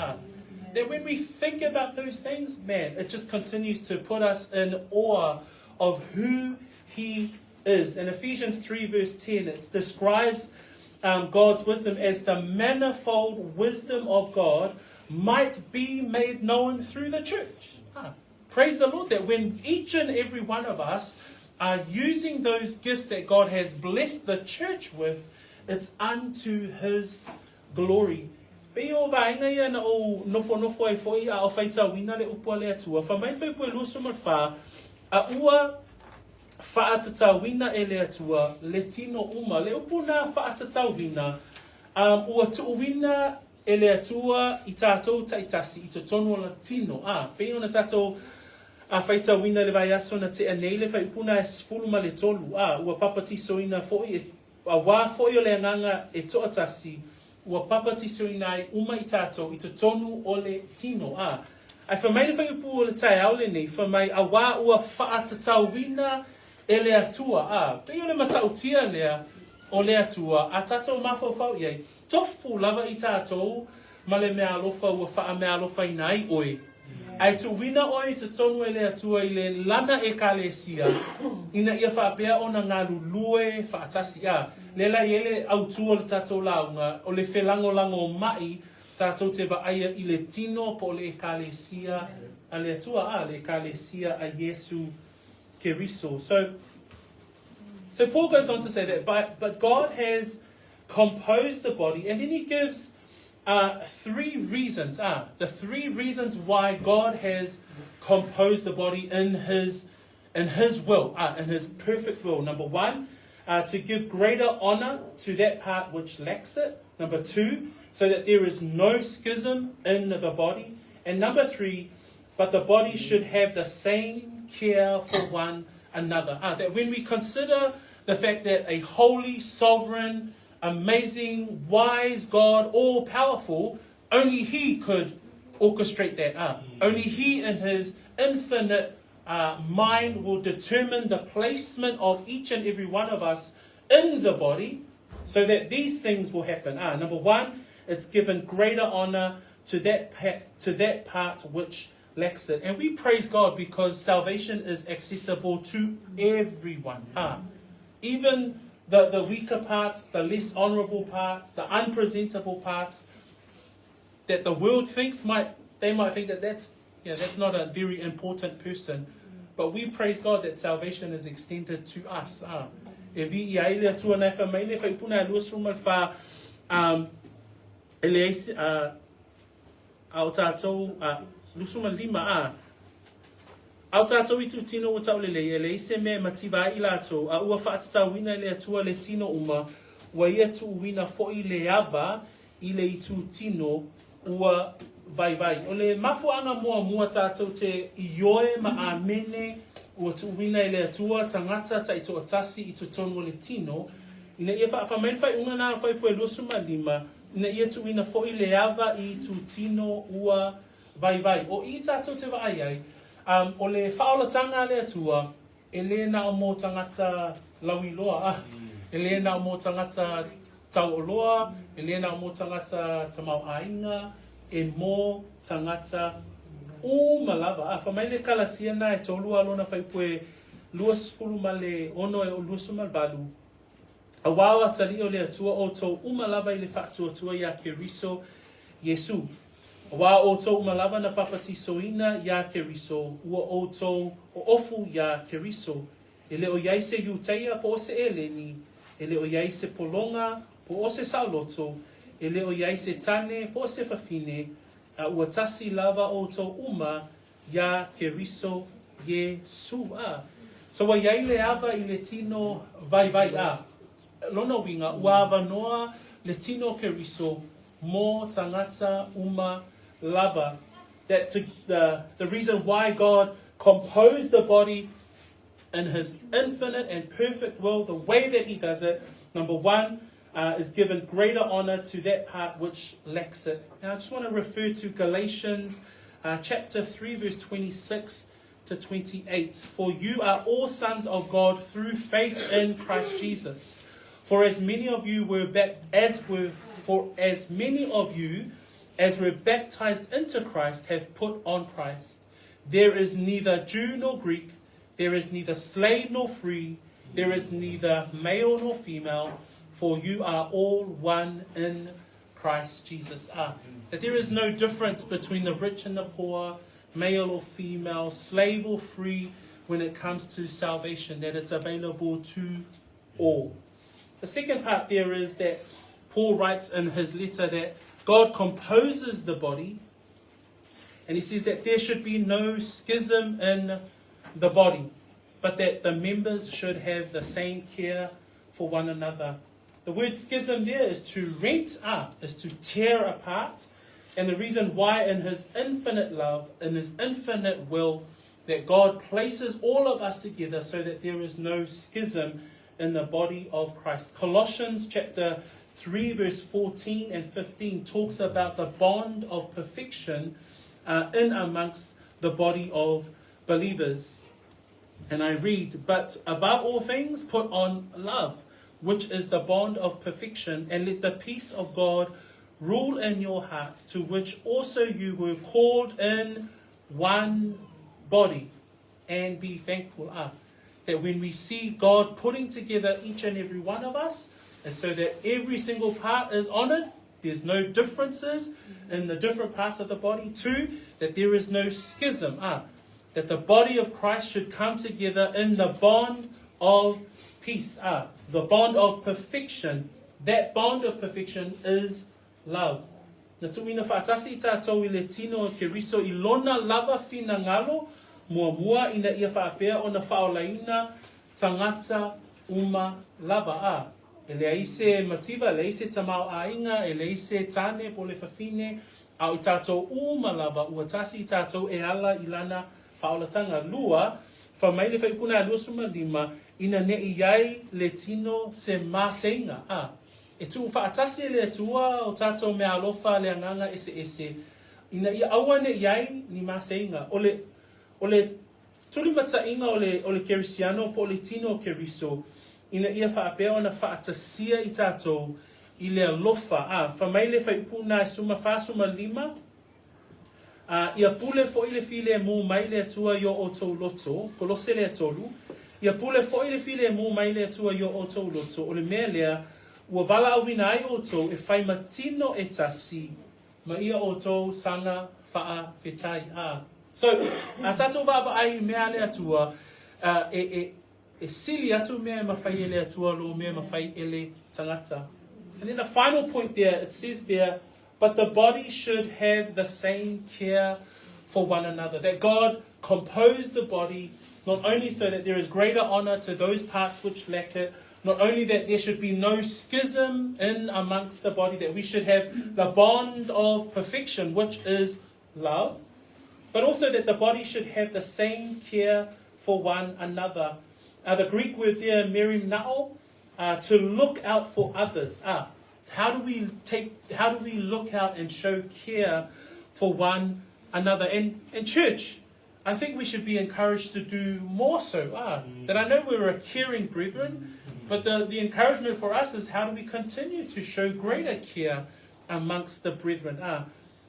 S1: That when we think about those things, man, it just continues to put us in awe of who He is. In Ephesians 3 verse 10, it describes God's wisdom as the manifold wisdom of God might be made known through the church. Praise the Lord, that when each and every one of us are using those gifts that God has blessed the church with, it's unto His glory. Peo vaina ia na o nofo e foi a o faita wina le upo le atua. Fa mai fai pue luso marfa a ua faatata wina e le atua le tino uma le upo na faatata wina ua tu wina e le atua I tātou taitasi I tonu la tino. Peo na tātou a faita wina le vai aso na te anei le fai puna e sfulu ma le tolu. Ua papati soina foi a wā foi o le anganga e toatasi. Ua papati soina ai uma I tātou I tonu o le tino. Ai whamai le whai upu o le tai au le nei, whamai a wā ua whaatatau wina e le atua. Pei o le matautia lea o le atua, a tātou mawhau iei, tofu lava I tātou, ma le mea alofa ua wha mea alofa I nai oe. Ai tu wina oi te tonu e le atua I le lana e ka le sia, ina ia whaapea o na ngā lulue whaatasi Lela ele autua le tātou launga, o le felagolagoma'i tātou te vaaia I le tino po le ekalesia a le atua le ekalesia a Yesu Keriso. So Paul goes on to say that, but God has composed the body, and then he gives 3 reasons. The 3 reasons why God has composed the body in His will, in His perfect will. Number 1, to give greater honor to that part which lacks it. Number 2, so that there is no schism in the body. And number 3, but the body should have the same care for one another. That when we consider the fact that a holy, sovereign, amazing, wise God, all-powerful, only He could orchestrate that. Only He in His infinite mind will determine the placement of each and every one of us in the body so that these things will happen. Number 1, it's given greater honor to that part which lacks it. And we praise God because salvation is accessible to everyone. Even the weaker parts, the less honorable parts, the unpresentable parts that the world thinks they might think that that's not a very important person. But we praise God that salvation is extended to us. E vi I ele atua nei whamai le whaipuna e luas rumal wha ele eisi au tātou lusuma 5 au tātou I tu tino o tau lele ele eisi me matiba I lātou a ua whaatatau wina ele atua le tino uma ua ia tu wina fo'i le ava I le I tu tino ua vai. O le mafuanga mua tātou te ioe ma amene ua tu wina ele atua tangata ta ito atasi ito tonu le tino. Ina ia whaamain whai unga nā whai pue lusuma 5. Ina ia tu wina fo'i le ava I tu tino ua vai. O I tātou te vaai o le whaolatanga le atua, e le na o mō tangata lauiloa, e le na o mō tangata tauoloa, e le na o mō tangata tamau ainga, e mō tangata umalava. Whamai le kalatia na e tolu alona whaipue luas fulu ma le ono e o luas umalvalu. A wawa tali o le atua o tō umalava I le whaatua ia Keriso Yesu. Wa o tō umalava na papati soina ia Keriso, ua o tō o ofu ia Keriso. E le o iai se iuteia po o se eleni, e le o iai se polonga po o se sauloto, e le o iai se tane po o se fafine, a ua tasi lava o tō uma ia Keriso Yesu. So wa iai le ava I le tino vai. Lona winga, ua ava noa le tino Keriso mo tangata uma lava that the reason why God composed the body in his infinite and perfect will, the way that he does it, number one, is given greater honor to that part which lacks it. Now I just want to refer to Galatians chapter 3 verse 26 to 28. For you are all sons of God through faith in Christ Jesus. For as many of you as were baptized into Christ have put on Christ. There is neither Jew nor Greek, there is neither slave nor free, there is neither male nor female, for you are all one in Christ Jesus. That there is no difference between the rich and the poor, male or female, slave or free, when it comes to salvation, that it's available to all. The second part there is that Paul writes in his letter that God composes the body, and he says that there should be no schism in the body, but that the members should have the same care for one another. The word schism there is to rent up, is to tear apart. And the reason why in his infinite love, in his infinite will, that God places all of us together so that there is no schism in the body of Christ. Colossians chapter 3 verse 14 and 15 talks about the bond of perfection in amongst the body of believers. And I read, but above all things put on love, which is the bond of perfection, and let the peace of God rule in your hearts, to which also you were called in one body, and be thankful. That when we see God putting together each and every one of us, and so that every single part is honored, there's no differences in the different parts of the body. Two, that there is no schism. That the body of Christ should come together in the bond of peace. The bond of perfection. That bond of perfection is love. Na tuina whaatasi tātou I le tino ke riso I lona lava fina ngalo, mua ina ia whaapea o na whaolaina tangata uma lava. E le aise mativa, le aise tamau ainga, e le aise tane po le whawhine, au I tātou uma lava, ua tasi tātou e ala ilana whaolatanga lua, whamai le whaipuna lua suma lima, ina ne iai le tino se māseinga. E tu whaatasi le atua o tātou mea alofa le anganga ese. Ina ia aua ne iai ni māseinga. O le turimata inga o le kerisiano po le tino keriso, ina ia whaapea o na whaatasia I tātou I le alofa. Whamai le whaipuna suma whasuma lima, ia pule fo I le file mu mai le atua yo o tau loto, kolose le atolu, ia pule fo I le file mu mai le atua yo o tau loto, o le mea lea, ua wala awina ai o tau e whai matino e tasi, ma ia o tau sanga wha whetai. So, a tātou wāwa ai mea le atua, e sili atu mea mawhai ele atua lo mea mawhai ele tangata. And then the final point there, it says there, but the body should have the same care for one another. That God composed the body, not only so that there is greater honor to those parts which lack it, not only that there should be no schism in amongst the body, that we should have the bond of perfection, which is love, but also that the body should have the same care for one another. The Greek word there, merimnao, to look out for others. How do we look out and show care for one another? And church, I think we should be encouraged to do more so. That I know we're a caring brethren, but the encouragement for us is how do we continue to show greater care amongst the brethren?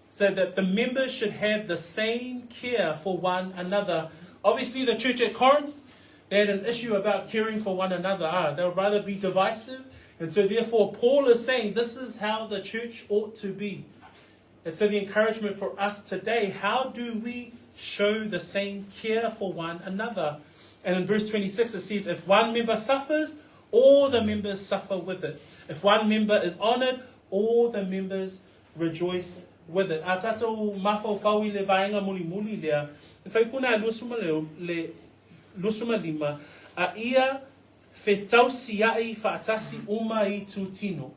S1: So that the members should have the same care for one another. Obviously, the church at Corinth, they had an issue about caring for one another. They would rather be divisive. And so therefore, Paul is saying this is how the church ought to be. And so the encouragement for us today, how do we show the same care for one another? And in verse 26 it says, if one member suffers, all the members suffer with it. If one member is honored, all the members rejoice with it. A tātou mawhau whaui le vaenga muli lea, e whaipuna le lusuma lima, a ia whetausi ai whaatasi uma I tu tino.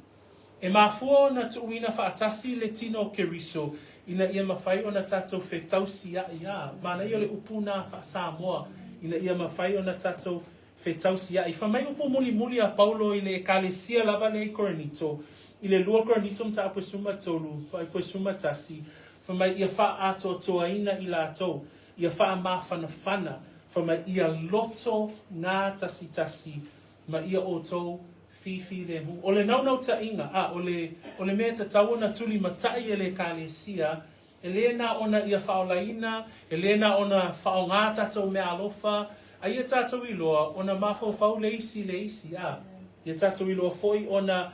S1: E mafua na tuuina whaatasi le tino keriso, ina ia mawhai o na tātou whetausi ia. Mana i ole upuna wha Samoa, ina ia mawhai o na tātou whetausi ia. I whamai upo muli a Paulo i le ekalesia lava le Korinito, i le lua Korinito mta apoi suma tolu, apoi suma tasi, whamai ia wha ato toa ina i la atou, ia wha ma whana, whamai ia loto ngā tasi, ma ia o tau fifi le mu. O le naunau ta inga, o le mea ta tau na tuli matai e le kālesia, e le na ona ia whaolaina, e le na ona whao ngā tātou mea alofa, a ia tātou iloa, ona mawhau le isi, ia tātou iloa foi ona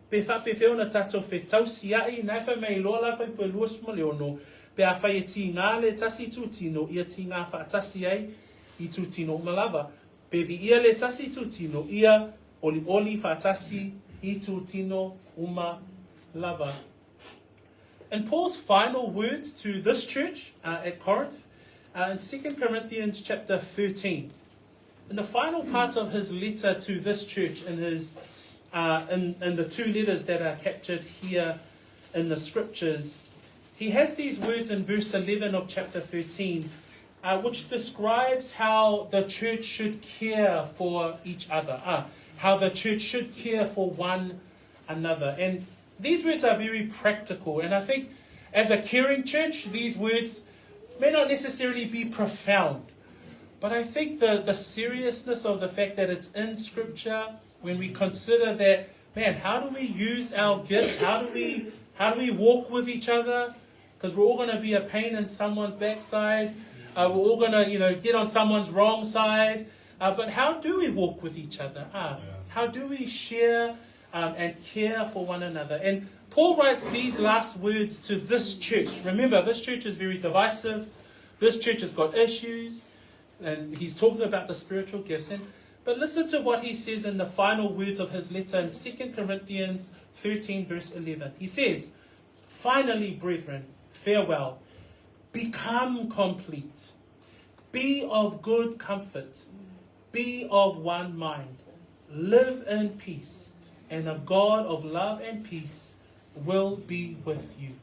S1: pe whapewe ona tātou whetausi ai, nai whai mei iloa la whai pua luas maleono, pe a whai e ti ngā le tasi tūtino, ia ti ngā whaatasi ai i tūtino malawa. Pe vi ia le tasi tūtino, ia oli whaatasi i tūtino uma lava. And Paul's final words to this church at Corinth, in 2 Corinthians chapter 13. In the final part of his letter to this church, in the two letters that are captured here in the scriptures, he has these words in verse 11 of chapter 13, which describes how the church should care for each other, how the church should care for one another. And these words are very practical, and I think as a caring church, these words may not necessarily be profound, but I think the seriousness of the fact that it's in Scripture, when we consider that, man, how do we use our gifts? How do we walk with each other? Because we're all going to be a pain in someone's backside. We're all going to, get on someone's wrong side. But how do we walk with each other? How do we share and care for one another? And Paul writes these last words to this church. Remember, this church is very divisive. This church has got issues. And he's talking about the spiritual gifts. But listen to what he says in the final words of his letter in 2 Corinthians 13, verse 11. He says, "Finally, brethren, farewell. Become complete. Be of good comfort. Be of one mind. Live in peace. And the God of love and peace will be with you."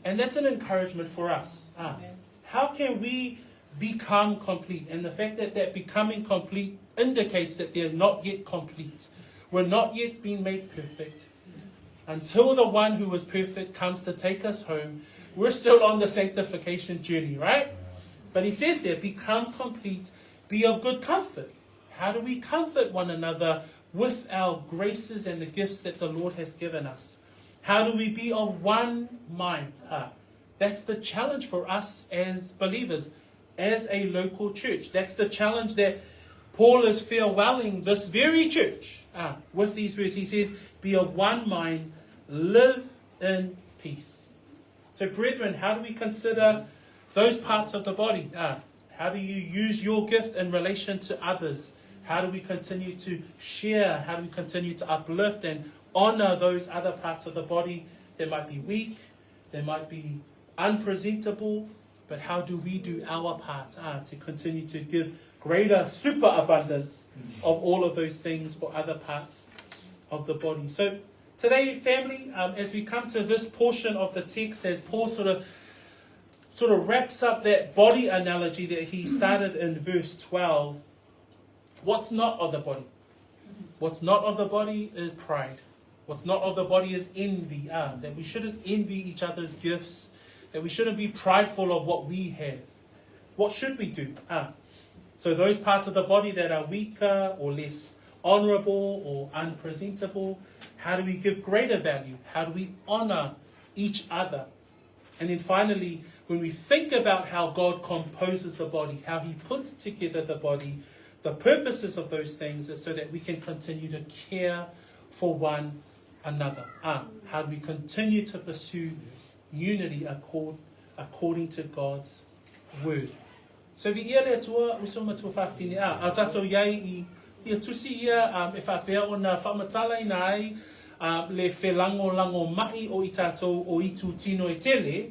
S1: And that's an encouragement for us. How can we become complete? And the fact that becoming complete indicates that they're not yet complete. We're not yet being made perfect. Until the one who is perfect comes to take us home, we're still on the sanctification journey, right? But he says there, become complete, be of good comfort. How do we comfort one another with our graces and the gifts that the Lord has given us? How do we be of one mind? That's the challenge for us as believers, as a local church. That's the challenge that Paul is farewelling this very church with these words. He says, be of one mind, live in peace. So brethren, how do we consider those parts of the body? How do you use your gift in relation to others? How do we continue to share? How do we continue to uplift and honor those other parts of the body that might be weak, they might be unpresentable, but how do we do our part to continue to give greater superabundance of all of those things for other parts of the body? So today, family, as we come to this portion of the text, as Paul sort of wraps up that body analogy that he started in verse 12, what's not of the body? What's not of the body is pride. What's not of the body is envy. That we shouldn't envy each other's gifts. That we shouldn't be prideful of what we have. What should we do? So those parts of the body that are weaker or less honorable or unpresentable, how do we give greater value? How do we honor each other? And then finally, when we think about how God composes the body, how he puts together the body, the purposes of those things is so that we can continue to care for one another. How do we continue to pursue unity according to God's word? So vi ia le tua usoma tua whawhine au tatou iai i tusi ia e whapea o na whamatala i nai le felagolagoma'i o i tātou o itu tino e tele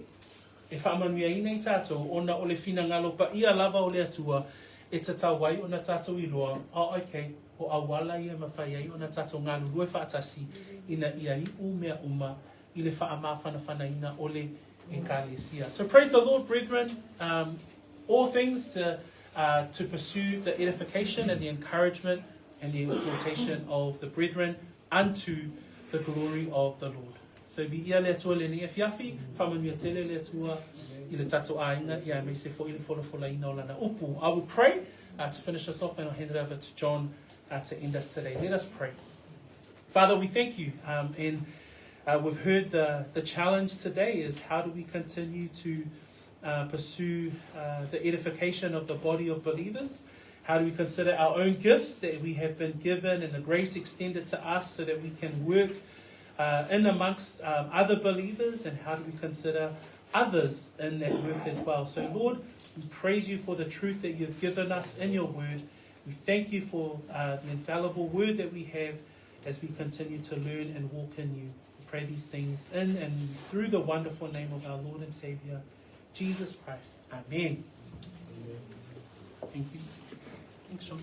S1: e whamanuia ina i tātou ona o le whina ngalo pa ia lava o le atua e tatau wai o na tātou i loa okay, o awala ia mawhai ai o na tātou ngalo rue whaatasi ina ia i mea uma i le whaamawhanawhanaina o le ekalesia. So praise the Lord, brethren. All things to pursue the edification and the encouragement and the exhortation of the brethren unto the glory of the Lord. So vi ia le atua le ni fiafi, whamanua tele le atua i le tato ainga, ia me se fo i le wholawholaina o lana upu. I will pray to finish us off, and I'll hand it over to John to end us today. Let us pray. Father, we thank you, and we've heard the challenge today is how do we continue to pursue the edification of the body of believers? How do we consider our own gifts that we have been given and the grace extended to us so that we can work in amongst other believers? And how do we consider others in that work as well? So Lord, we praise you for the truth that you've given us in your word. We thank you for the infallible word that we have as we continue to learn and walk in you. We pray these things in and through the wonderful name of our Lord and Savior, Jesus Christ. Amen. Thank you. Thanks, Sean.